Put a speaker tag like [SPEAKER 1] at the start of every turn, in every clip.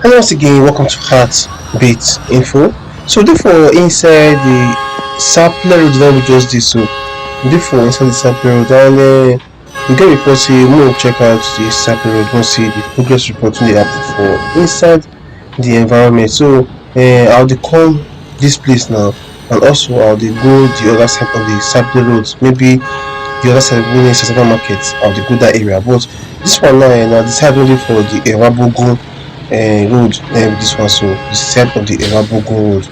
[SPEAKER 1] Hello once again, welcome to Heartbeat Info. So therefore inside the sapele road that we just did so therefore inside the sapele road and we get report say more check out the sapele road, go see the progress report wey dey happen for inside the environment. So how dey come this place now and also how dey go the other side of the sapele road, maybe the other side wey near Sasaba market, how dey go that area. But this one now na the side wey dey for the Erabogun road na be this one, so the side of the Erabogun road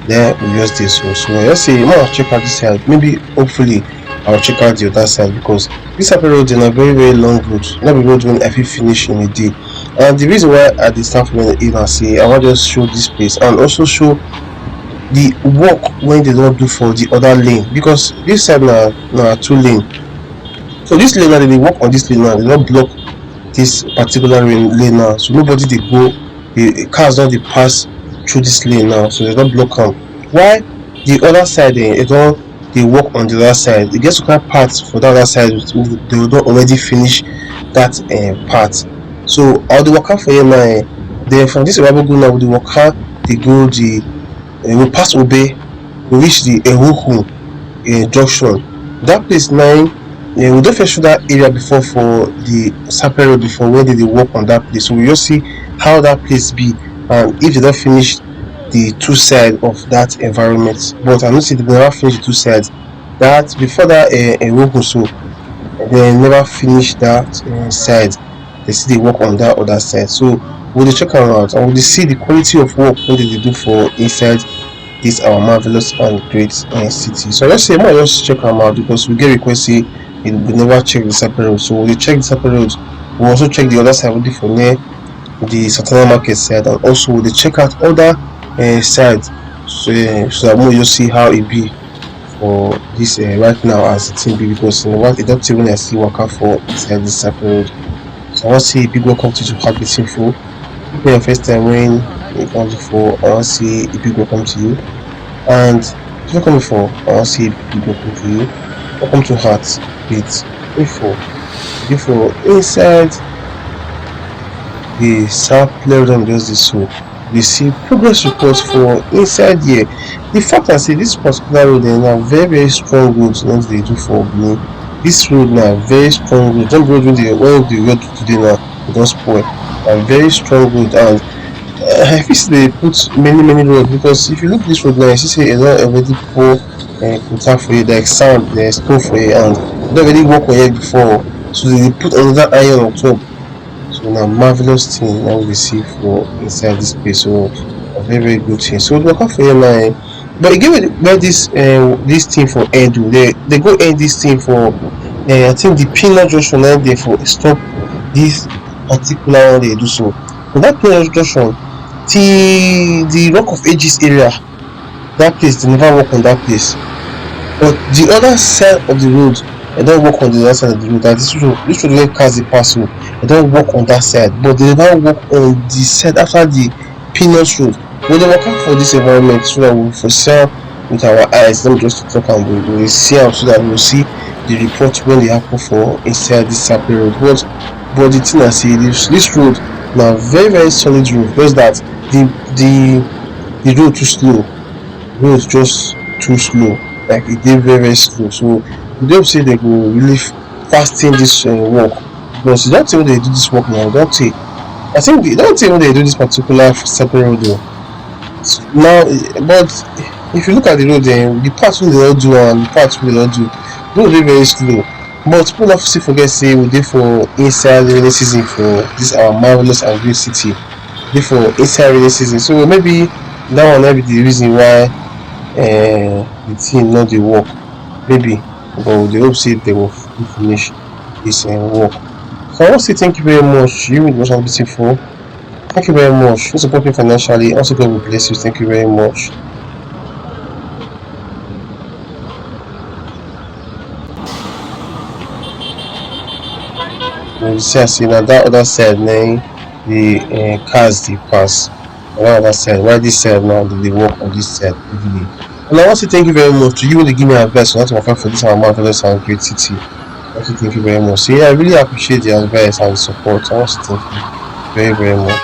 [SPEAKER 1] there we just dey so I just say make I check out this side, maybe hopefully I will check out the other side because this Sapele road na very long road, no be road wey I fit finish in a day. And the reason why I dey start from here na say I wan just show this place and also show the work wey dey don do for the other lane, because this side na two lane. So this lane now, dem dey work on this lane now, dem don block this particular lane now, so nobody dey go, the cars don dey pass through this lane now, so dem don block am. While the other side dem don dey work on the other side, e get some kind part for that other side dem don already finish that part. So I dey waka for here now, then from this Erabogun now we dey waka dey go the we pass Obe, we reach the Ehuhu junction. That place now we don first show that area before for the sapele road before when they dey work on that place, so we just see how that place be and if they don finish the two sides of that environment. But I know say they never finish the two sides, that before that Ehuhu, so they never finish that side, they still dey work on that other side. So we dey check am out and we dey see the quality of work wey they dey do for inside this our marvelous and great city. So I just say make I just check am out because we get request say we never check the sapele road, so we dey check the sapele road. We also check the other side wey dey for near the Santana market side, and also we dey check out other sides, so that we just see how e be for this right now as the thing be, because e don tey when I still waka for inside the sapele road. So I wan say a big welcome to Heartbeat Info. If na your first time when you come before, I wan say a big welcome to you, and if you come before, I wan say a big welcome to you. Welcome to Heartbeat Info. Before inside the sapele road just dey so we see progress reports for inside here. The fact na say this particular road na very strong road wey dey do for Benin. This road na very strong road, no be road wey the road today now e don spoil, na very strong road. And I fit say dey put many road, because if you look this road now you see say e don already pour quota for here, like sand stone for here, and e don already work on here before, so they dey put another iron on top. So na marvelous thing na we dey see for inside this place, so na very good thing. So we dey waka for here now, but e get where this thing for end o, they go end this thing for I think the peanut junction na dey for stop this particular one they do. So for that peanut junction till the Rock of Ages area, that place they never work on that place. But the other side of the road they don work on the other side of the road, that this road wey cars dey pass, so they don work on that side, but they never work on the side after the peanut road. We dey waka for this environment so that we for see am with our eyes, not just to talk am, we dey see am so that we go see the report wey dey happen for inside this sapele road. But the thing na say this road na very solid road, just that the road too slow, road just too slow, like e dey very slow. So we dey hope say they go really fasten this work, because e don tey wey dey do this work now, e don tey. I think e don tey wey dey do this particular sapele road o now. But if you look at the road, the part wey dey don do and the part wey dey don do, road dey very slow. But people no still forget say we dey for inside rainy season for this our marvelous and great city, dey for inside rainy season, so maybe that one na be the reason why the thing no dey work, maybe. But we dey hope say they go finish this work. So I wan say thank you very much. You was Heartbeat Info. Thank you very much. You support me financially. Also, God will bless you. Thank you very much. You see, I see now that other side now the cars dey pass on that other side, while this side now they work on this side every day. And I want to thank you very much to you wey dey give me advice on how to waka for this our marvelous and great city. I want to thank you very much. So yeah, I really appreciate the advice and the support. I want to thank you very much.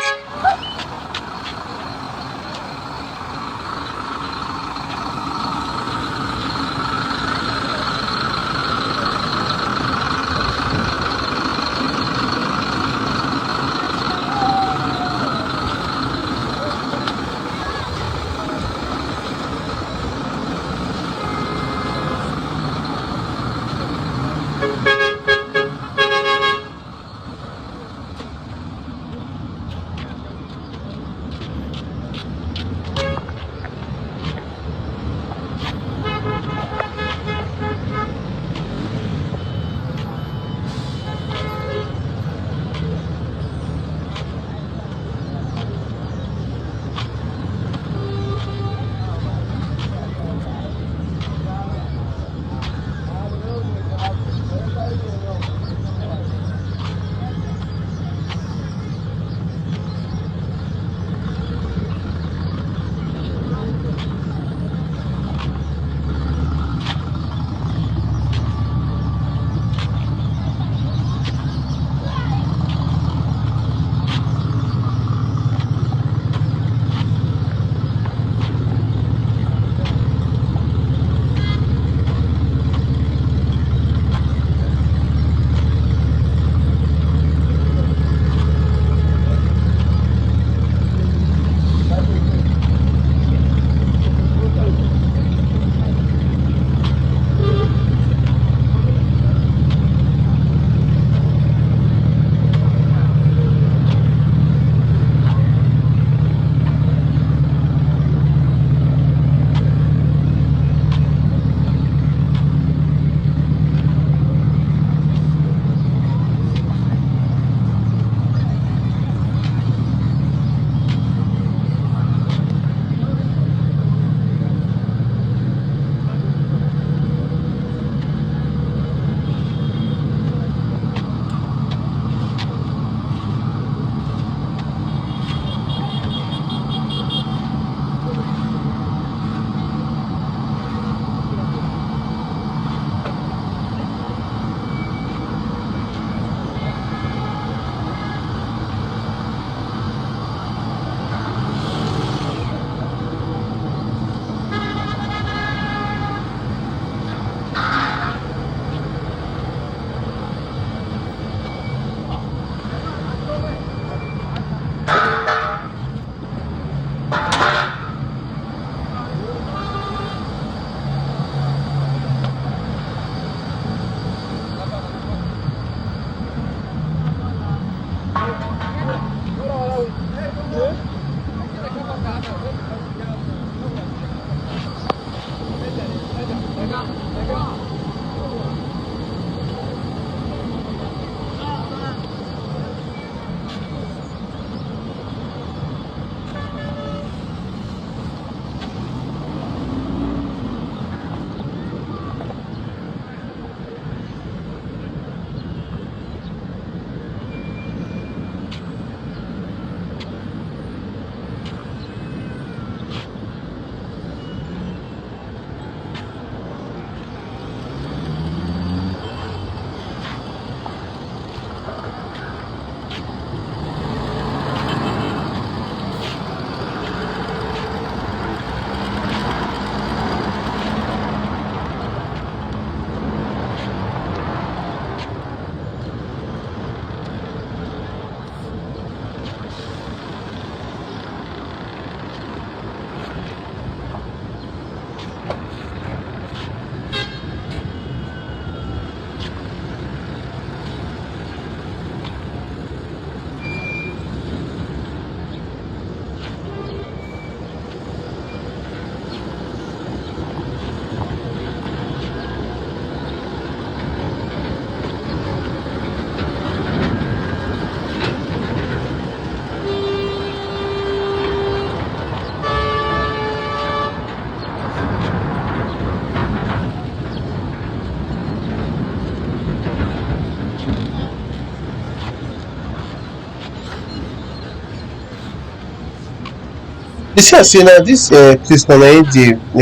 [SPEAKER 1] You see as say now dis place now na im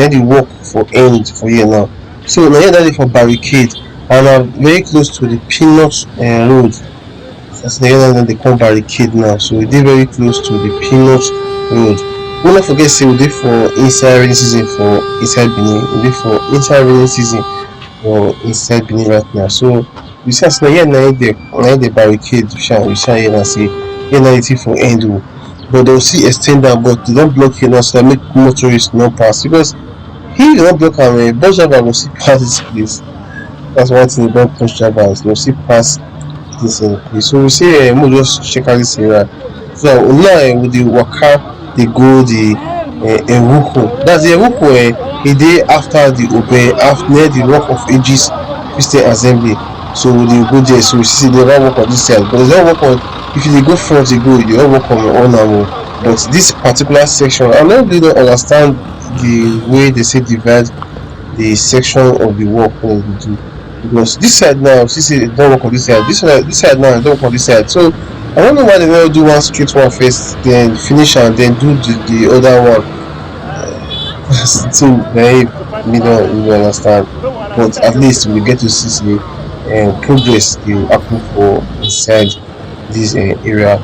[SPEAKER 1] dey work for end for here now. So na here dat dey for barricade and na very close to the peanut road. As na here now dem dey come barricade now, so e dey very close to the peanut road. Make no forget say we dey for inside rainy season for inside Benin, we dey for inside rainy season for inside Benin right now. So you see as na here na im dey barricade you sha hear am say here na the thing for end o, but dem still ex ten d am, but dem don block here now so dat make motorists no pass, because if dem no block am bus driver go still pass dis place. Dats one thing about bus drivers, dem go still pass dis place. So we say make we just check out dis area. So now we dey waka dey go the Eruku, dats the Eruku e dey after the Obe near the Rock of Ages Christian Assembly. So we dey go there, so we see say dey never work on dis side, but dem don work on, if you dey go front dey go, dey don work on your own am o. But dis particular section I no really don understand the way dey say divide the section of the work wey dem dey do, because dis side now see say dem don work on dis side, dis side now dem don work on dis side. So I no know why dem no do one straight one first, den finish am den do the other one. Dats the thing na im me no really understand, but at least we get to see say progress dey happen for inside dis area.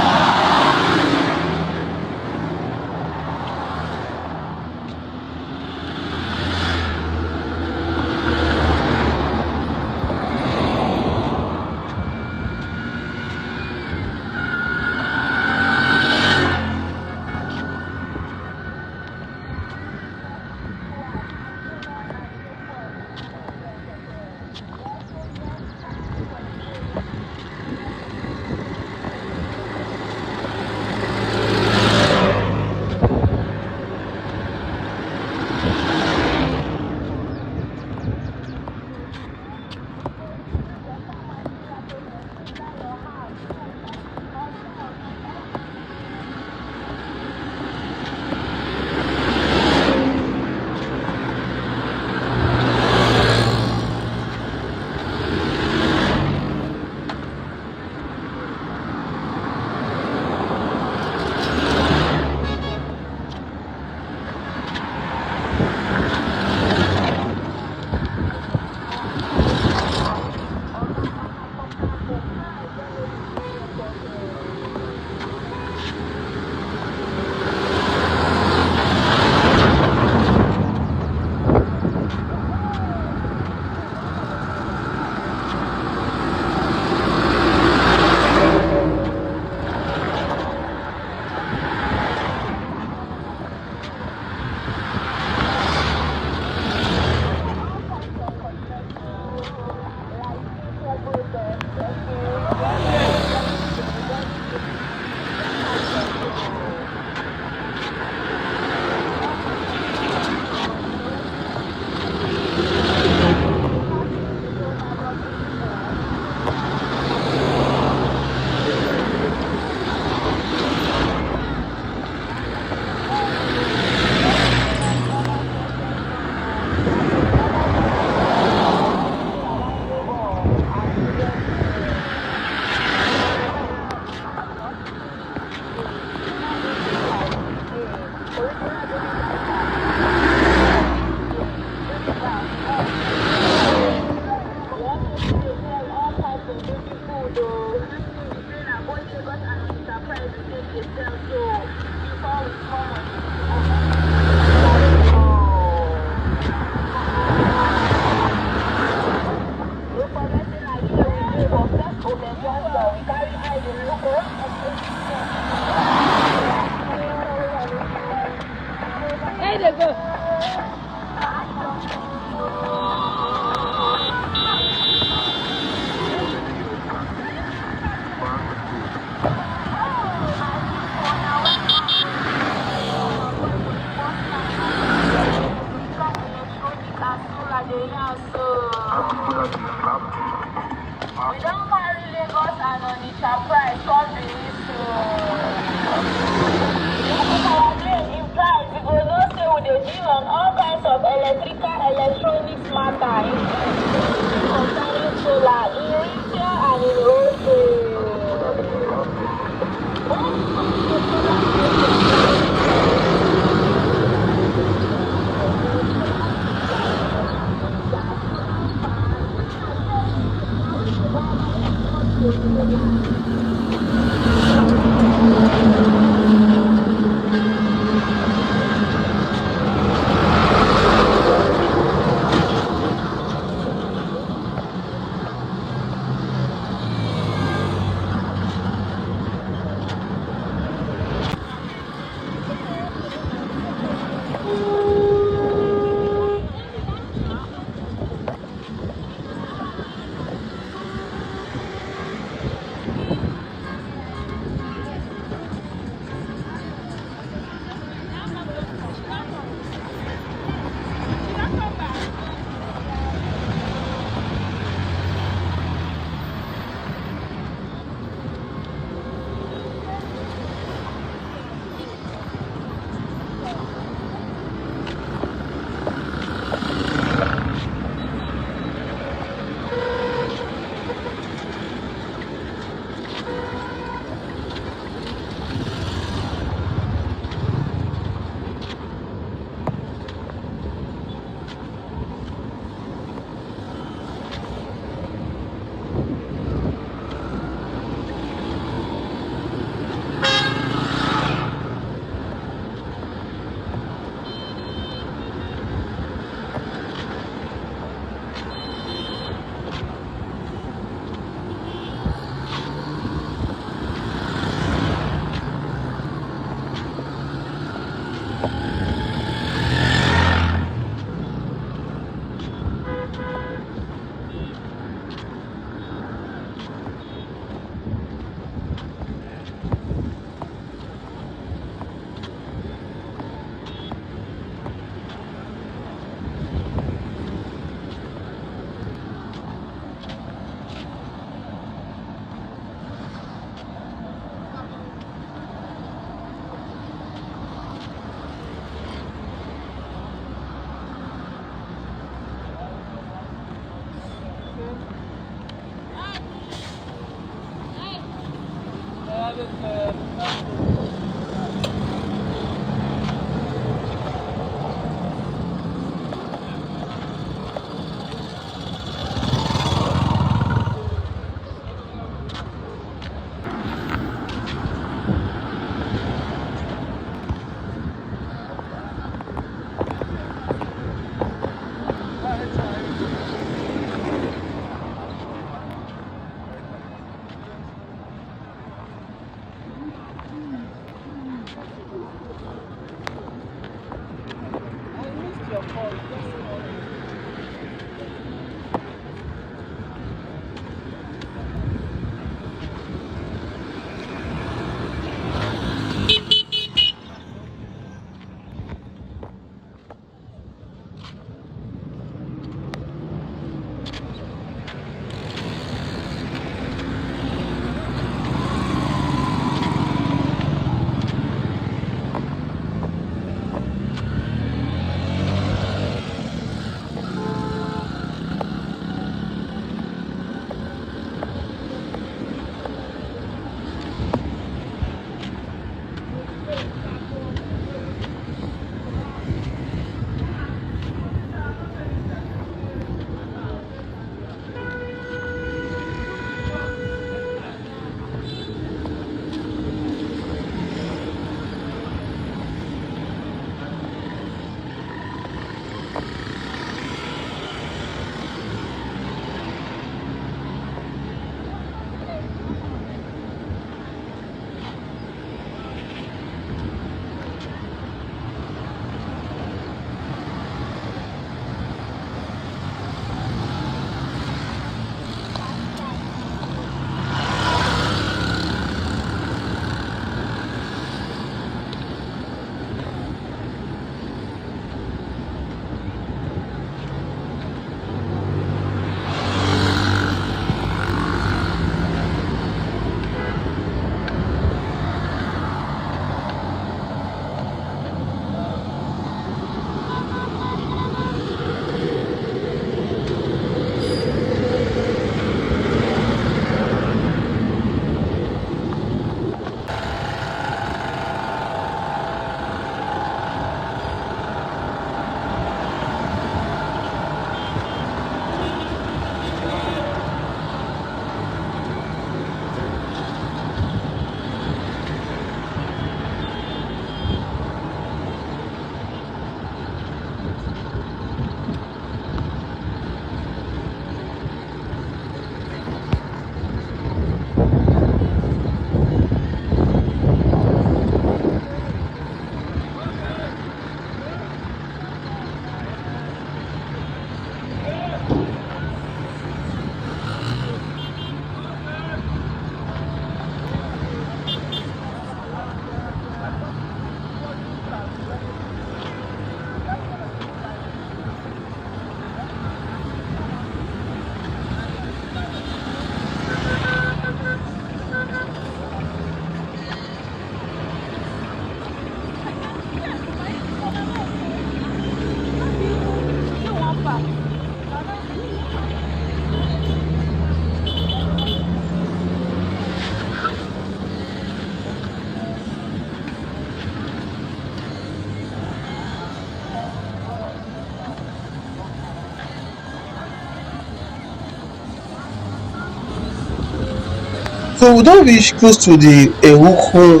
[SPEAKER 1] So we don reach close to the Ehukun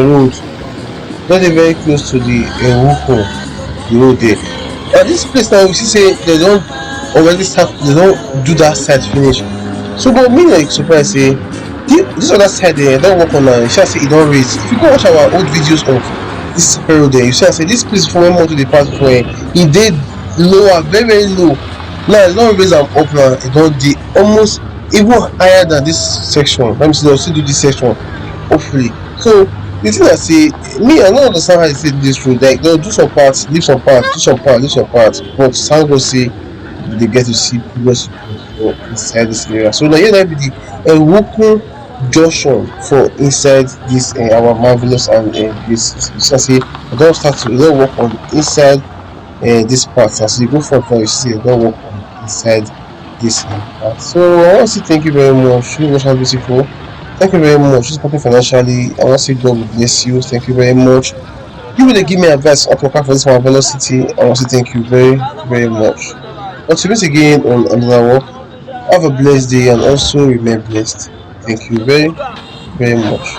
[SPEAKER 1] road, don dey very close to the Ehukun road there. Dis place now we see say dey don already start, dey don do dat side finish. So but me like surprise say dis other side don work on am, you see am say e don raise. If you go watch our old videos of dis sapele road you see am say dis place before when motor dey pass before e dey lower, very very low. Now dey don raise am up, now e don dey almost even higher than dis section. Let me see, dey go still do dis section hopefully. So the thing na say me I no understand how dey take do dis road, like dey go do some part, leave some part, do some part, leave some part, but thank God say we dey get to see progress for inside dis area. So na here na be the Ehukun junction for inside dis our marvelous and place. You see say dey don start to, dey don work on inside dis part. As you go front now you see say dey don work on inside dis part. So I wan say thank you very much, you guys are beautiful. Thank you very much. Just helping financially. I want to say God will bless you. Thank you very much. You will give me advice on to for this one velocity. I want to say thank you very, very much. But to meet again on another work, have a blessed day and also remain blessed. Thank you very, very much.